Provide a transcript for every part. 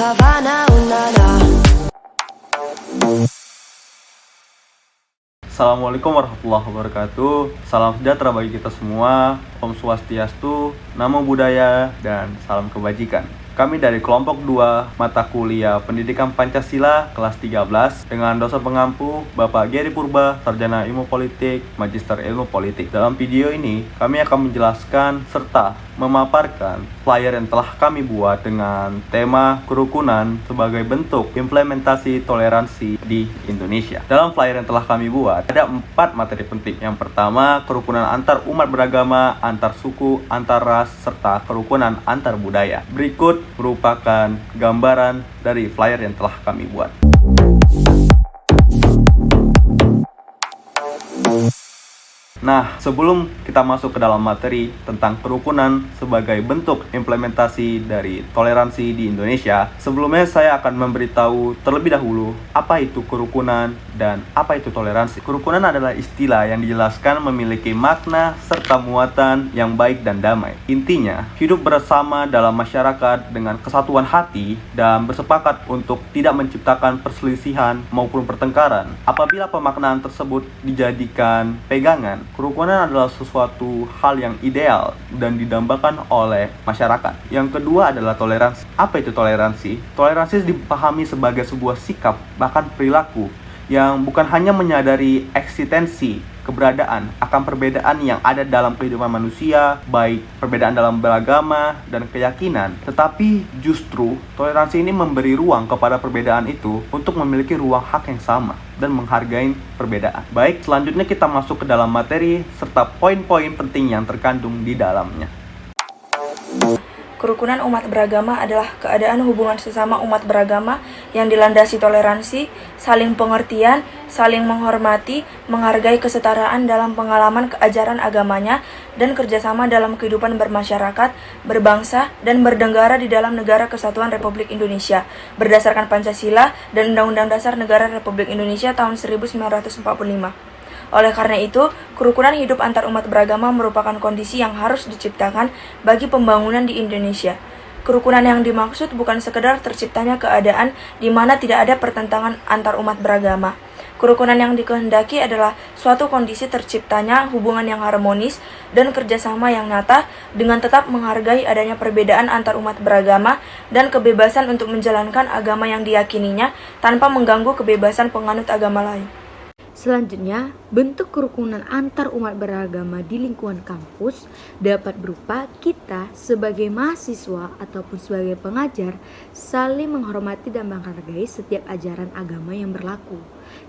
Havana, ooh, na, na. Assalamualaikum warahmatullahi wabarakatuh. Salam sejahtera bagi kita semua. Om Swastiastu, Namo Buddhaya, dan salam kebajikan. Kami dari kelompok 2 mata kuliah Pendidikan Pancasila kelas 13 dengan dosen pengampu Bapak Geri Purba, Sarjana Ilmu Politik, Magister Ilmu Politik. Dalam video ini, kami akan menjelaskan serta memaparkan flyer yang telah kami buat dengan tema kerukunan sebagai bentuk implementasi toleransi di Indonesia. Dalam flyer yang telah kami buat, ada 4 materi penting. Yang pertama, kerukunan antar umat beragama, antar suku, antar ras, serta kerukunan antar budaya. Berikut merupakan gambaran dari flyer yang telah kami buat. Nah, sebelum kita masuk ke dalam materi tentang kerukunan sebagai bentuk implementasi dari toleransi di Indonesia, sebelumnya saya akan memberitahu terlebih dahulu apa itu kerukunan dan apa itu toleransi. Kerukunan adalah istilah yang dijelaskan memiliki makna serta muatan yang baik dan damai. Intinya, hidup bersama dalam masyarakat dengan kesatuan hati dan bersepakat untuk tidak menciptakan perselisihan maupun pertengkaran. Apabila pemaknaan tersebut dijadikan pegangan, kerukunan adalah sesuatu hal yang ideal dan didambakan oleh masyarakat. Yang kedua adalah toleransi. Apa itu toleransi? Toleransi dipahami sebagai sebuah sikap, bahkan perilaku, yang bukan hanya menyadari eksistensi, keberadaan akan perbedaan yang ada dalam kehidupan manusia, baik perbedaan dalam beragama dan keyakinan, tetapi justru toleransi ini memberi ruang kepada perbedaan itu untuk memiliki ruang hak yang sama dan menghargai perbedaan. Baik, selanjutnya kita masuk ke dalam materi serta poin-poin penting yang terkandung di dalamnya. Kerukunan umat beragama adalah keadaan hubungan sesama umat beragama yang dilandasi toleransi, saling pengertian, saling menghormati, menghargai kesetaraan dalam pengalaman keajaran agamanya, dan kerjasama dalam kehidupan bermasyarakat, berbangsa, dan bernegara di dalam Negara Kesatuan Republik Indonesia, berdasarkan Pancasila dan Undang-Undang Dasar Negara Republik Indonesia tahun 1945. Oleh karena itu, kerukunan hidup antar umat beragama merupakan kondisi yang harus diciptakan bagi pembangunan di Indonesia. Kerukunan yang dimaksud bukan sekedar terciptanya keadaan di mana tidak ada pertentangan antar umat beragama. Kerukunan yang dikehendaki adalah suatu kondisi terciptanya hubungan yang harmonis dan kerjasama yang nyata dengan tetap menghargai adanya perbedaan antar umat beragama dan kebebasan untuk menjalankan agama yang diyakininya tanpa mengganggu kebebasan penganut agama lain. Selanjutnya, bentuk kerukunan antar umat beragama di lingkungan kampus dapat berupa kita sebagai mahasiswa ataupun sebagai pengajar saling menghormati dan menghargai setiap ajaran agama yang berlaku.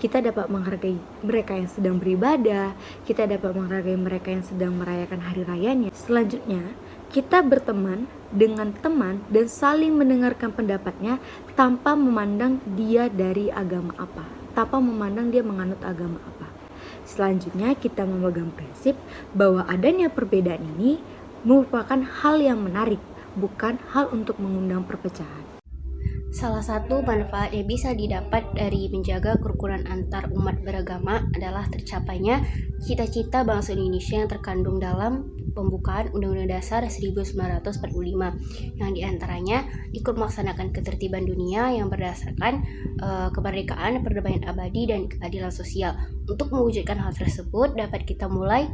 Kita dapat menghargai mereka yang sedang beribadah, kita dapat menghargai mereka yang sedang merayakan hari rayanya. Selanjutnya, kita berteman dengan teman dan saling mendengarkan pendapatnya tanpa memandang dia dari agama apa, tanpa memandang dia menganut agama apa. Selanjutnya, kita memegang prinsip bahwa adanya perbedaan ini merupakan hal yang menarik, bukan hal untuk mengundang perpecahan. Salah satu manfaat yang bisa didapat dari menjaga kerukunan antar umat beragama adalah tercapainya cita-cita bangsa Indonesia yang terkandung dalam pembukaan Undang-Undang Dasar 1945 yang diantaranya ikut melaksanakan ketertiban dunia yang berdasarkan kemerdekaan, perdamaian abadi, dan keadilan sosial. Untuk mewujudkan hal tersebut dapat kita mulai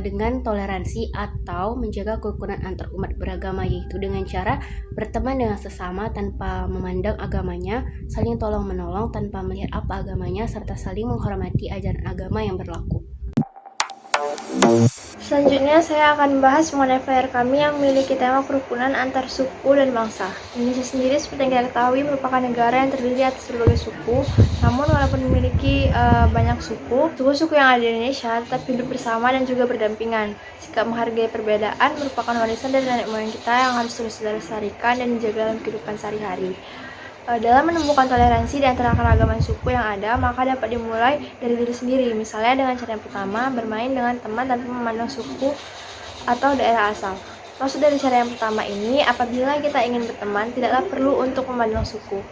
dengan toleransi atau menjaga kerukunan antar umat beragama, yaitu dengan cara berteman dengan sesama tanpa memandang agamanya, saling tolong-menolong tanpa melihat apa agamanya, serta saling menghormati ajaran agama yang berlaku. Selanjutnya saya akan membahas mengenai flyer kami yang memiliki tema kerukunan antar suku dan bangsa. Indonesia sendiri seperti yang kita ketahui merupakan negara yang terdiri atas berbagai suku. Namun walaupun memiliki banyak suku-suku yang ada di Indonesia tetap hidup bersama dan juga berdampingan. Sikap menghargai perbedaan merupakan warisan dari nenek moyang kita yang harus terus dilestarikan dan dijaga dalam kehidupan sehari-hari. Dalam menemukan toleransi di antara keragaman suku yang ada, maka dapat dimulai dari diri sendiri. Misalnya dengan cara yang pertama, bermain dengan teman tanpa memandang suku atau daerah asal. Maksud dari cara yang pertama ini, apabila kita ingin berteman, tidaklah perlu untuk memandang suku.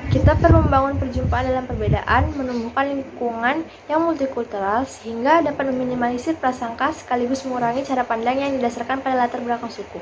Kita perlu membangun perjumpaan dalam perbedaan, menumbuhkan lingkungan yang multikultural sehingga dapat meminimalisir prasangka sekaligus mengurangi cara pandang yang didasarkan pada latar belakang suku.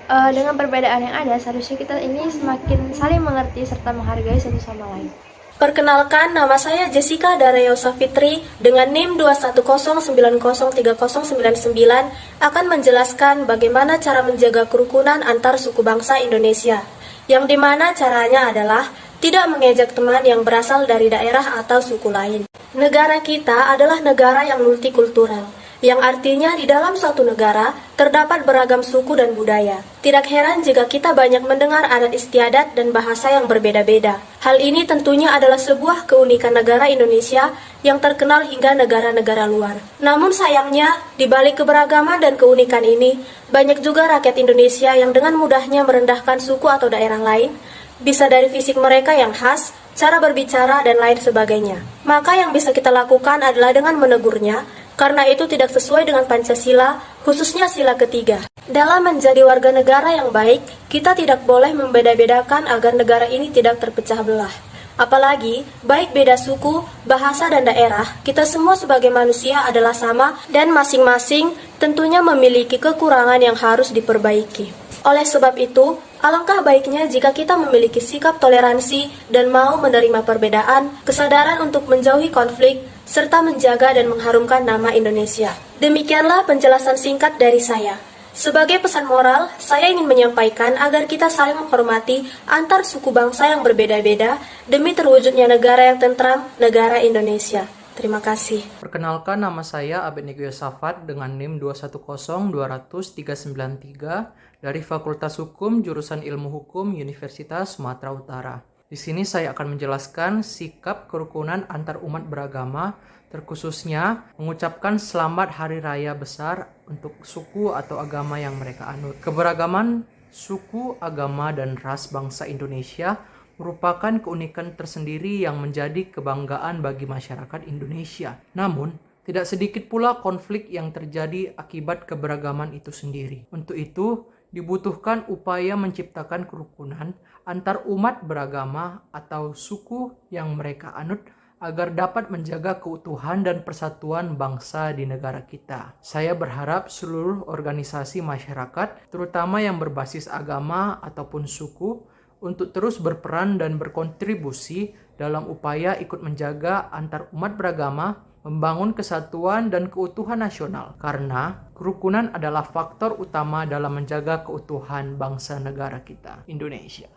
Dengan perbedaan yang ada, seharusnya kita ini semakin saling mengerti serta menghargai satu sama lain. Perkenalkan, nama saya Jessica Dareyosa Fitri dengan NIM 210903099 akan menjelaskan bagaimana cara menjaga kerukunan antar suku bangsa Indonesia, yang dimana caranya adalah tidak mengejek teman yang berasal dari daerah atau suku lain. Negara kita adalah negara yang multikultural, yang artinya di dalam suatu negara terdapat beragam suku dan budaya. Tidak heran jika kita banyak mendengar adat istiadat dan bahasa yang berbeda-beda. Hal ini tentunya adalah sebuah keunikan negara Indonesia yang terkenal hingga negara-negara luar. Namun sayangnya, di balik keberagaman dan keunikan ini, banyak juga rakyat Indonesia yang dengan mudahnya merendahkan suku atau daerah lain, bisa dari fisik mereka yang khas, cara berbicara, dan lain sebagainya. Maka yang bisa kita lakukan adalah dengan menegurnya, karena itu tidak sesuai dengan Pancasila, khususnya sila ketiga. Dalam menjadi warga negara yang baik, kita tidak boleh membeda-bedakan agar negara ini tidak terpecah belah. Apalagi, baik beda suku, bahasa, dan daerah, kita semua sebagai manusia adalah sama dan masing-masing tentunya memiliki kekurangan yang harus diperbaiki. Oleh sebab itu, alangkah baiknya jika kita memiliki sikap toleransi dan mau menerima perbedaan, kesadaran untuk menjauhi konflik, serta menjaga dan mengharumkan nama Indonesia. Demikianlah penjelasan singkat dari saya. Sebagai pesan moral, saya ingin menyampaikan agar kita saling menghormati antar suku bangsa yang berbeda-beda demi terwujudnya negara yang tentram, negara Indonesia. Terima kasih. Perkenalkan, nama saya Abednego Yosafat dengan NIM 210200393 dari Fakultas Hukum Jurusan Ilmu Hukum Universitas Sumatera Utara. Di sini saya akan menjelaskan sikap kerukunan antar umat beragama, terkhususnya mengucapkan selamat hari raya besar untuk suku atau agama yang mereka anut. Keberagaman suku, agama, dan ras bangsa Indonesia merupakan keunikan tersendiri yang menjadi kebanggaan bagi masyarakat Indonesia. Namun, tidak sedikit pula konflik yang terjadi akibat keberagaman itu sendiri. Untuk itu, dibutuhkan upaya menciptakan kerukunan antar umat beragama atau suku yang mereka anut agar dapat menjaga keutuhan dan persatuan bangsa di negara kita. Saya berharap seluruh organisasi masyarakat, terutama yang berbasis agama ataupun suku, untuk terus berperan dan berkontribusi dalam upaya ikut menjaga antar umat beragama, membangun kesatuan dan keutuhan nasional, karena kerukunan adalah faktor utama dalam menjaga keutuhan bangsa negara kita, Indonesia.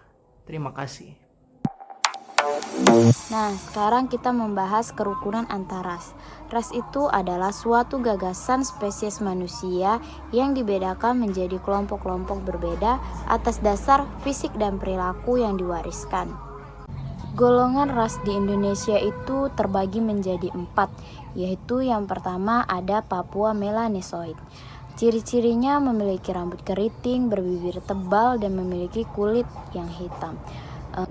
Terima kasih. Nah, sekarang kita membahas kerukunan antar ras. Ras itu adalah suatu gagasan spesies manusia yang dibedakan menjadi kelompok-kelompok berbeda atas dasar fisik dan perilaku yang diwariskan. Golongan ras di Indonesia itu terbagi menjadi 4, yaitu yang pertama ada Papua Melanesoid. Ciri-cirinya memiliki rambut keriting, berbibir tebal, dan memiliki kulit yang hitam.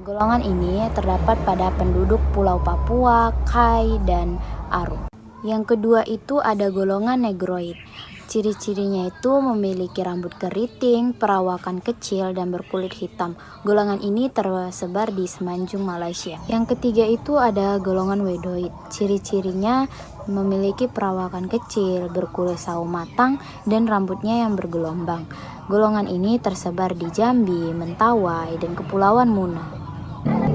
Golongan ini terdapat pada penduduk Pulau Papua, Kai, dan Aru. Yang kedua itu ada golongan Negroid. Ciri-cirinya itu memiliki rambut keriting, perawakan kecil, dan berkulit hitam. Golongan ini tersebar di semenanjung Malaysia. Yang ketiga itu ada golongan Wedoid. Ciri-cirinya memiliki perawakan kecil, berkulit sawo matang, dan rambutnya yang bergelombang. Golongan ini tersebar di Jambi, Mentawai, dan Kepulauan Muna.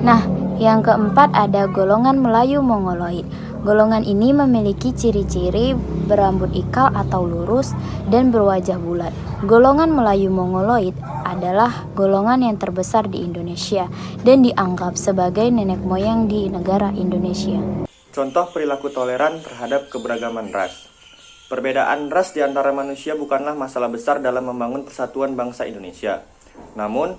Nah, yang keempat ada golongan Melayu Mongoloid. Golongan ini memiliki ciri-ciri berambut ikal atau lurus dan berwajah bulat. Golongan Melayu Mongoloid adalah golongan yang terbesar di Indonesia dan dianggap sebagai nenek moyang di negara Indonesia. Contoh perilaku toleran terhadap keberagaman ras. Perbedaan ras di antara manusia bukanlah masalah besar dalam membangun persatuan bangsa Indonesia. Namun,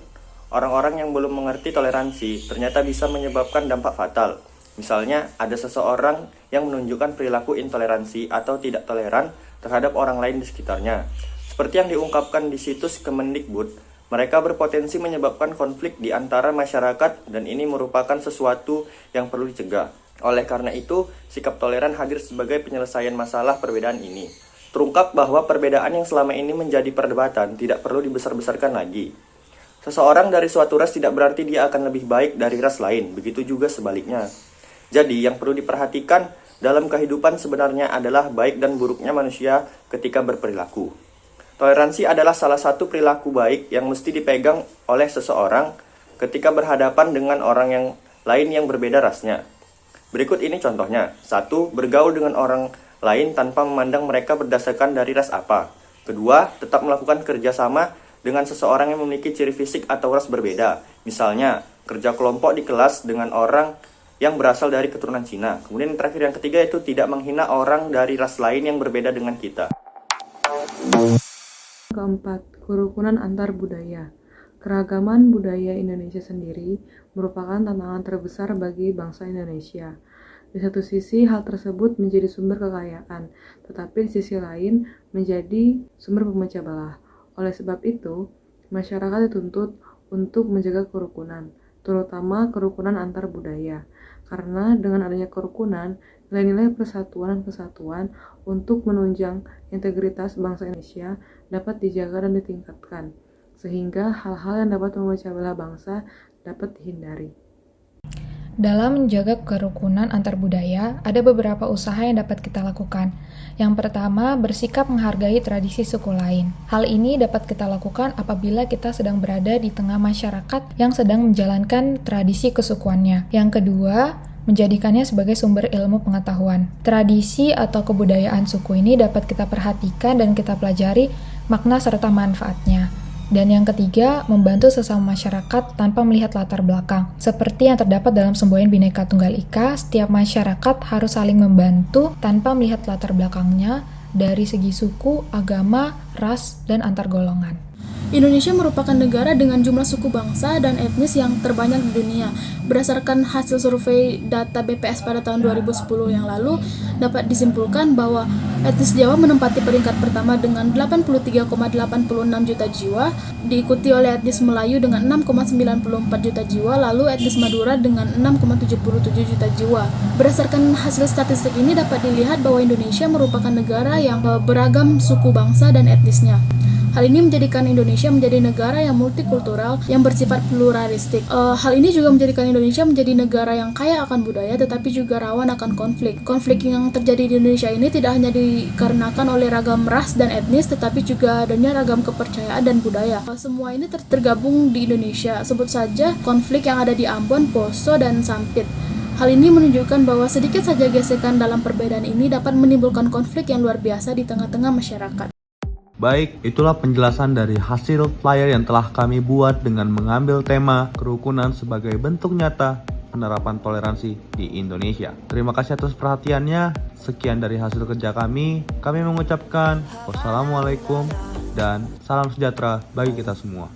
orang-orang yang belum mengerti toleransi ternyata bisa menyebabkan dampak fatal. Misalnya, ada seseorang yang menunjukkan perilaku intoleransi atau tidak toleran terhadap orang lain di sekitarnya. Seperti yang diungkapkan di situs Kemendikbud, mereka berpotensi menyebabkan konflik di antara masyarakat dan ini merupakan sesuatu yang perlu dicegah. Oleh karena itu, sikap toleran hadir sebagai penyelesaian masalah perbedaan ini. Terungkap bahwa perbedaan yang selama ini menjadi perdebatan tidak perlu dibesar-besarkan lagi. Seseorang dari suatu ras tidak berarti dia akan lebih baik dari ras lain, begitu juga sebaliknya. Jadi, yang perlu diperhatikan dalam kehidupan sebenarnya adalah baik dan buruknya manusia ketika berperilaku. Toleransi adalah salah satu perilaku baik yang mesti dipegang oleh seseorang ketika berhadapan dengan orang yang lain yang berbeda rasnya. Berikut ini contohnya. 1. Bergaul dengan orang lain tanpa memandang mereka berdasarkan dari ras apa. 2. Tetap melakukan kerjasama dengan seseorang yang memiliki ciri fisik atau ras berbeda. Misalnya, kerja kelompok di kelas dengan orang yang berasal dari keturunan Cina. Kemudian yang terakhir, yang ketiga, itu tidak menghina orang dari ras lain yang berbeda dengan kita. Keempat, kerukunan antar budaya. Keragaman budaya Indonesia sendiri merupakan tantangan terbesar bagi bangsa Indonesia. Di satu sisi, hal tersebut menjadi sumber kekayaan, tetapi di sisi lain menjadi sumber pemecah belah. Oleh sebab itu, masyarakat dituntut untuk menjaga kerukunan, terutama kerukunan antar budaya. Karena dengan adanya kerukunan, nilai-nilai persatuan dan kesatuan untuk menunjang integritas bangsa Indonesia dapat dijaga dan ditingkatkan, sehingga hal-hal yang dapat memecah belah bangsa dapat dihindari. Dalam menjaga kerukunan antar budaya, ada beberapa usaha yang dapat kita lakukan. Yang pertama, bersikap menghargai tradisi suku lain. Hal ini dapat kita lakukan apabila kita sedang berada di tengah masyarakat yang sedang menjalankan tradisi kesukuannya. Yang kedua, menjadikannya sebagai sumber ilmu pengetahuan. Tradisi atau kebudayaan suku ini dapat kita perhatikan dan kita pelajari makna serta manfaatnya. Dan yang ketiga, membantu sesama masyarakat tanpa melihat latar belakang. Seperti yang terdapat dalam semboyan Bhinneka Tunggal Ika, setiap masyarakat harus saling membantu tanpa melihat latar belakangnya dari segi suku, agama, ras, dan antar golongan. Indonesia merupakan negara dengan jumlah suku bangsa dan etnis yang terbanyak di dunia. Berdasarkan hasil survei data BPS pada tahun 2010 yang lalu, dapat disimpulkan bahwa etnis Jawa menempati peringkat pertama dengan 83,86 juta jiwa, diikuti oleh etnis Melayu dengan 6,94 juta jiwa, lalu etnis Madura dengan 6,77 juta jiwa. Berdasarkan hasil statistik ini dapat dilihat bahwa Indonesia merupakan negara yang beragam suku bangsa dan etnisnya. Hal ini menjadikan Indonesia menjadi negara yang multikultural, yang bersifat pluralistik. Hal ini juga menjadikan Indonesia menjadi negara yang kaya akan budaya, tetapi juga rawan akan konflik. Konflik yang terjadi di Indonesia ini tidak hanya dikarenakan oleh ragam ras dan etnis, tetapi juga adanya ragam kepercayaan dan budaya. Semua ini tergabung di Indonesia. Sebut saja konflik yang ada di Ambon, Poso, dan Sampit. Hal ini menunjukkan bahwa sedikit saja gesekan dalam perbedaan ini dapat menimbulkan konflik yang luar biasa di tengah-tengah masyarakat. Baik, itulah penjelasan dari hasil flyer yang telah kami buat dengan mengambil tema kerukunan sebagai bentuk nyata penerapan toleransi di Indonesia. Terima kasih atas perhatiannya. Sekian dari hasil kerja kami. Kami mengucapkan wassalamualaikum dan salam sejahtera bagi kita semua.